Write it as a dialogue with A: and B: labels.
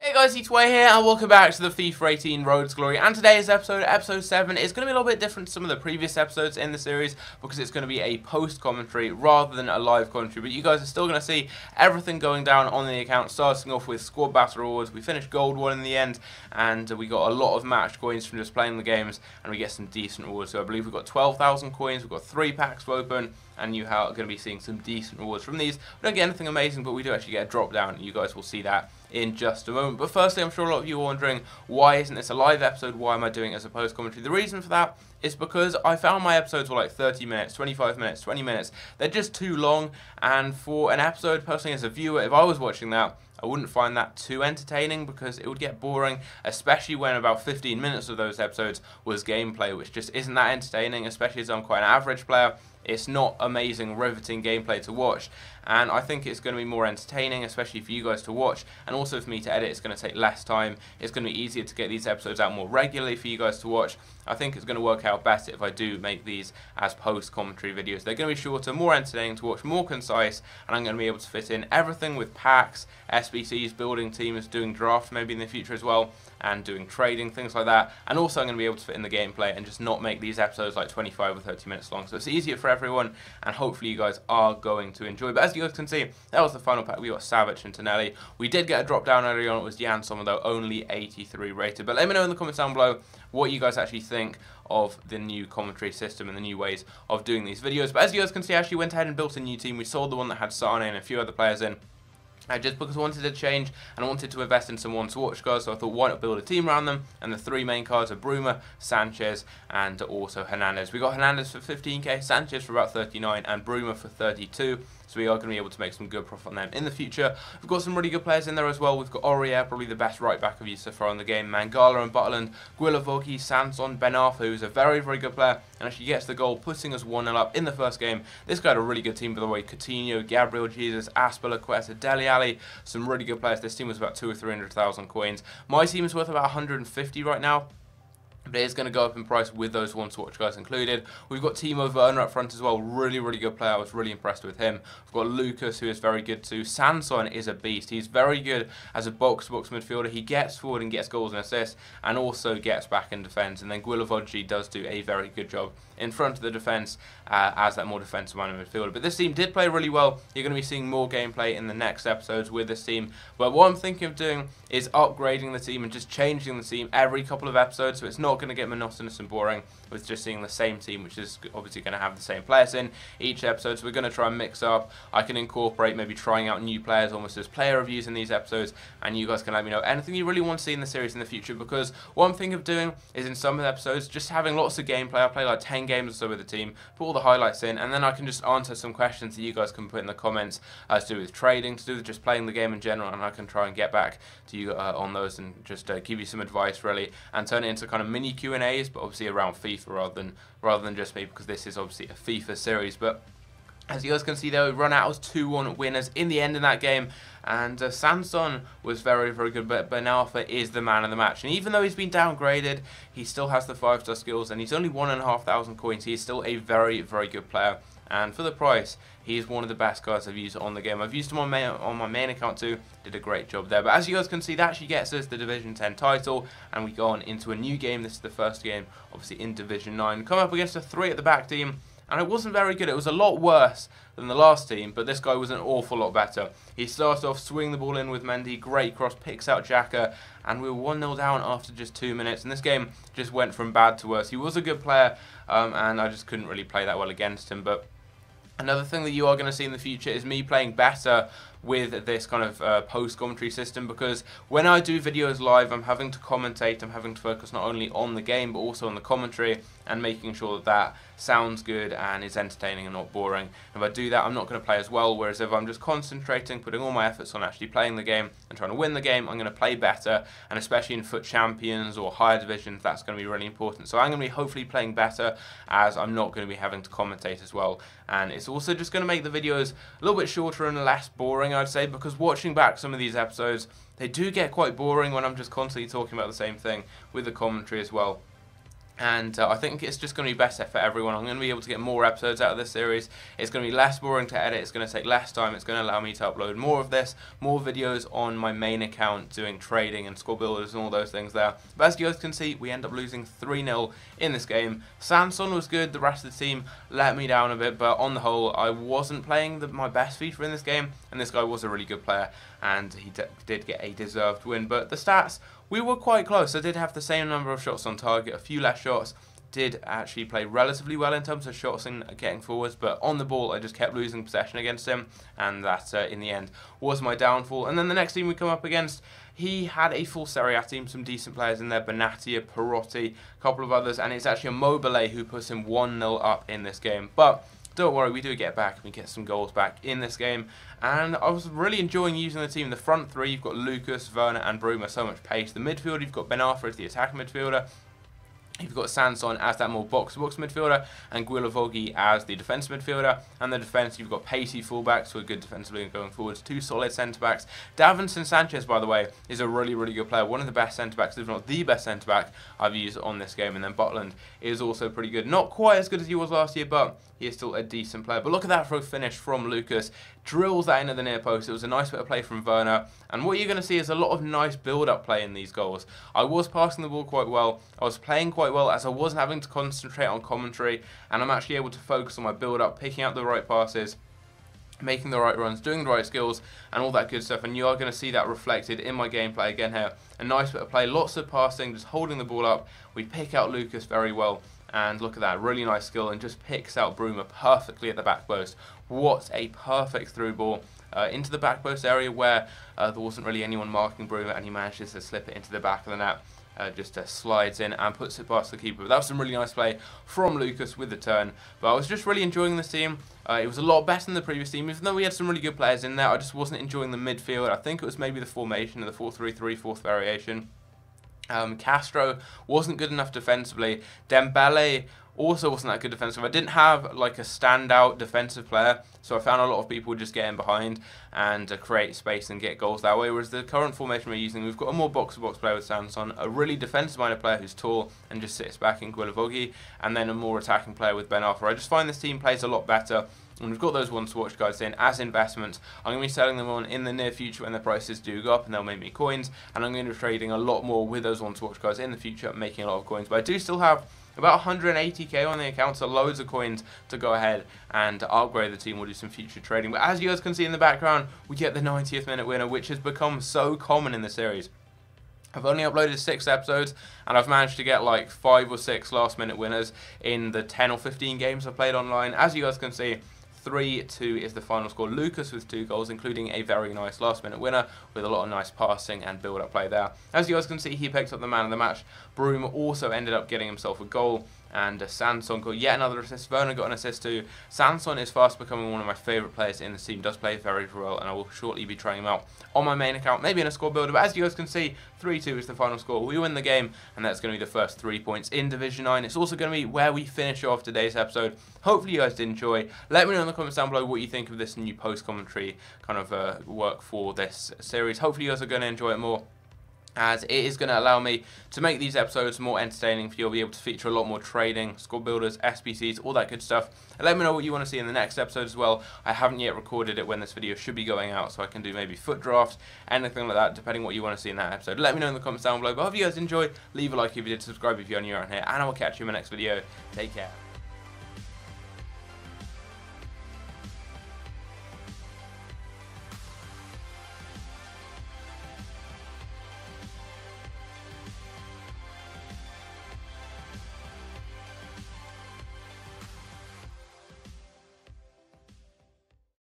A: Hey guys, it's Way here, and welcome back to the FIFA 18 Road to Glory. And today's episode, episode 7, is going to be a little bit different to some of the previous episodes in the series because it's going to be a post-commentary rather than a live commentary. But you guys are still going to see everything going down on the account, starting off with Squad Battle Rewards. We finished Gold 1 in the end, and we got a lot of match coins from just playing the games, and we get some decent rewards. So I believe we've got 12,000 coins, we've got 3 packs to open, and you are going to be seeing some decent rewards from these. We don't get anything amazing, but we do actually get a drop down, and you guys will see that in just a moment. But firstly, I'm sure a lot of you are wondering, why isn't this a live episode? Why am I doing it as a post commentary? The reason for that is because I found my episodes were like 30 minutes, 25 minutes, 20 minutes. They're just too long, and for an episode, personally as a viewer, if I was watching that, I wouldn't find that too entertaining because it would get boring, especially when about 15 minutes of those episodes was gameplay, which just isn't that entertaining, especially as I'm quite an average player. It's not amazing, riveting gameplay to watch, and I think it's going to be more entertaining, especially for you guys to watch, and also for me to edit. It's going to take less time. It's going to be easier to get these episodes out more regularly for you guys to watch. I think it's going to work out better if I do make these as post-commentary videos. They're going to be shorter, more entertaining to watch, more concise, and I'm going to be able to fit in everything with packs, SBCs, building teams, doing drafts maybe in the future as well, and doing trading, things like that. And also I'm going to be able to fit in the gameplay and just not make these episodes like 25 or 30 minutes long. So it's easier for everyone, and hopefully you guys are going to enjoy. But as you guys can see, that was the final pack. We got Savic and Tonelli. We did get a drop down earlier on. It was Jan Sommer though, only 83 rated. But let me know in the comments down below what you guys actually think of the new commentary system and the new ways of doing these videos. But as you guys can see, I actually went ahead and built a new team. We sold the one that had Sane and a few other players in. Just because I wanted to change and I wanted to invest in some one-to-watch cards, so I thought why not build a team around them. And the 3 main cards are Bruma, Sanchez, and also Hernandez. We got Hernandez for 15k, Sanchez for about 39, and Bruma for 32. So we are going to be able to make some good profit on them in the future. We've got some really good players in there as well. We've got Aurier, probably the best right back of you so far in the game. Mangala and Butland, Guilavogui, Sanson, Ben Arthur, who's a very, very good player, and actually gets the goal, putting us 1-0 up in the first game. This guy had a really good team, by the way. Coutinho, Gabriel Jesus, Aspilicueta, Dele Alli, some really good players. This team was about 200,000 or 300,000 coins. My team is worth about 150 right now, but it is going to go up in price with those one-to-watch guys included. We've got Timo Werner up front as well. Really, really good player. I was really impressed with him. We've got Lucas, who is very good too. Sanson is a beast. He's very good as a box-to-box midfielder. He gets forward and gets goals and assists, and also gets back in defence. And then Guilavogui does do a very good job in front of the defence as that more defensive-minded midfielder. But this team did play really well. You're going to be seeing more gameplay in the next episodes with this team. But what I'm thinking of doing is upgrading the team and just changing the team every couple of episodes, so it's not going to get monotonous and boring with just seeing the same team, which is obviously going to have the same players in each episode. So we're going to try and mix up. I can incorporate maybe trying out new players almost as player reviews in these episodes, and you guys can let me know anything you really want to see in the series in the future, because what I'm thinking of doing is in some of the episodes just having lots of gameplay. I play like 10 games or so with the team, put all the highlights in, and then I can just answer some questions that you guys can put in the comments to do with trading, to do with just playing the game in general, and I can try and get back to you on those and just give you some advice really, and turn it into kind of mini Q&As, but obviously around FIFA rather than just me, because this is obviously a FIFA series. But as you guys can see there, we run out as 2-1 winners in the end in that game, and Sanson was very, very good, but Ben Arthur is the man of the match. And even though he's been downgraded, he still has the 5-star skills, and he's only 1,500 coins. He is still a very, very good player, and for the price, he is one of the best guys I've used on the game. I've used him on my main account too, did a great job there. But as you guys can see, that actually gets us the Division 10 title, and we go on into a new game. This is the first game, obviously, in Division 9. Come up against a 3 at the back team, and it wasn't very good. It was a lot worse than the last team, but this guy was an awful lot better. He started off swinging the ball in with Mendy, great cross, picks out Xhaka, and we were 1-0 down after just 2 minutes, and this game just went from bad to worse. He was a good player, and I just couldn't really play that well against him. But another thing that you are going to see in the future is me playing better with this kind of post-commentary system, because when I do videos live, I'm having to commentate, I'm having to focus not only on the game but also on the commentary and making sure that that sounds good and is entertaining and not boring. If I do that, I'm not going to play as well, whereas if I'm just concentrating, putting all my efforts on actually playing the game and trying to win the game, I'm going to play better, and especially in FUT Champions or higher divisions, that's going to be really important. So I'm going to be hopefully playing better, as I'm not going to be having to commentate as well, and it's also just going to make the videos a little bit shorter and less boring, I'd say, because watching back some of these episodes, they do get quite boring when I'm just constantly talking about the same thing with the commentary as well. And I think it's just going to be better for everyone. I'm going to be able to get more episodes out of this series. It's going to be less boring to edit. It's going to take less time. It's going to allow me to upload more of this, more videos on my main account, doing trading and score builders and all those things there. But as you guys can see, we end up losing 3-0 in this game. Sanson was good. The rest of the team let me down a bit. But on the whole, I wasn't playing my best FIFA in this game. And this guy was a really good player. And he did get a deserved win. But the stats, we were quite close. I did have the same number of shots on target, a few less shots. Did actually play relatively well in terms of shots and getting forwards, but on the ball I just kept losing possession against him, and that in the end was my downfall. And then the next team we come up against, he had a full Serie A team, some decent players in there, Benatia, Perotti, a couple of others, and it's actually a Mobile who puts him 1-0 up in this game. But don't worry, we do get back. We get some goals back in this game. And I was really enjoying using the team. The front three, you've got Lucas, Werner and Bruma, so much pace. The midfield, you've got Ben Arthur as the attacking midfielder. You've got Sanson as that more box-to-box midfielder, and Guilavogui as the defensive midfielder. And the defence, you've got pacey fullbacks who are good defensively going forwards, 2 solid centre-backs. Davinson Sanchez, by the way, is a really, really good player. One of the best centre-backs, if not the best centre-back I've used on this game. And then Butland is also pretty good. Not quite as good as he was last year, but he is still a decent player. But look at that for a finish from Lucas. Drills that into the near post. It was a nice bit of play from Werner. And what you're going to see is a lot of nice build-up play in these goals. I was passing the ball quite well. I was playing quite well as I wasn't having to concentrate on commentary. And I'm actually able to focus on my build-up, picking out the right passes, making the right runs, doing the right skills, and all that good stuff. And you are going to see that reflected in my gameplay again here. A nice bit of play, lots of passing, just holding the ball up. We pick out Lucas very well. And look at that, really nice skill, and just picks out Bruma perfectly at the back post. What a perfect through ball into the back post area where there wasn't really anyone marking Bruma, and he manages to slip it into the back of the net. Just slides in and puts it past the keeper. But that was some really nice play from Lucas with the turn. But I was just really enjoying this team. It was a lot better than the previous team, even though we had some really good players in there. I just wasn't enjoying the midfield. I think it was maybe the formation of the 4-3-3, fourth variation. Castro wasn't good enough defensively. Dembele also wasn't that good defensively. I didn't have like a standout defensive player, so I found a lot of people just getting behind and create space and get goals that way. Whereas the current formation we're using, we've got a more box-to-box player with Sanson, a really defensive-minded player who's tall and just sits back in Guilavogui, and then a more attacking player with Ben Arthur. I just find this team plays a lot better. And we've got those ones to watch guys in as investments. I'm going to be selling them on in the near future when the prices do go up and they'll make me coins. And I'm going to be trading a lot more with those ones to watch guys in the future, making a lot of coins. But I do still have about 180k on the account, so loads of coins to go ahead and upgrade the team. We'll do some future trading. But as you guys can see in the background, we get the 90th minute winner, which has become so common in the series. I've only uploaded 6 episodes, and I've managed to get like 5 or 6 last minute winners in the 10 or 15 games I've played online. As you guys can see, 3-2 is the final score. Lucas with 2 goals, including a very nice last-minute winner with a lot of nice passing and build-up play there. As you guys can see, he picked up the man of the match. Broom also ended up getting himself a goal, and Sanson got yet another assist. Werner got an assist too. Sanson is fast becoming one of my favourite players in the team. Does play very well, and I will shortly be trying him out on my main account, maybe in a score builder. But as you guys can see, 3-2 is the final score. We win the game, and that's going to be the first 3 points in Division 9. It's also going to be where we finish off today's episode. Hopefully you guys did enjoy. Let me know in the comments down below what you think of this new post-commentary kind of work for this series. Hopefully you guys are going to enjoy it more, as it is going to allow me to make these episodes more entertaining for you. I'll be able to feature a lot more trading, score builders, SBCs, all that good stuff. And let me know what you want to see in the next episode as well. I haven't yet recorded it when this video should be going out, so I can do maybe foot drafts, anything like that, depending what you want to see in that episode. Let me know in the comments down below. But I hope you guys enjoyed. Leave a like if you did, subscribe if you're new around here, and I will catch you in my next video. Take care.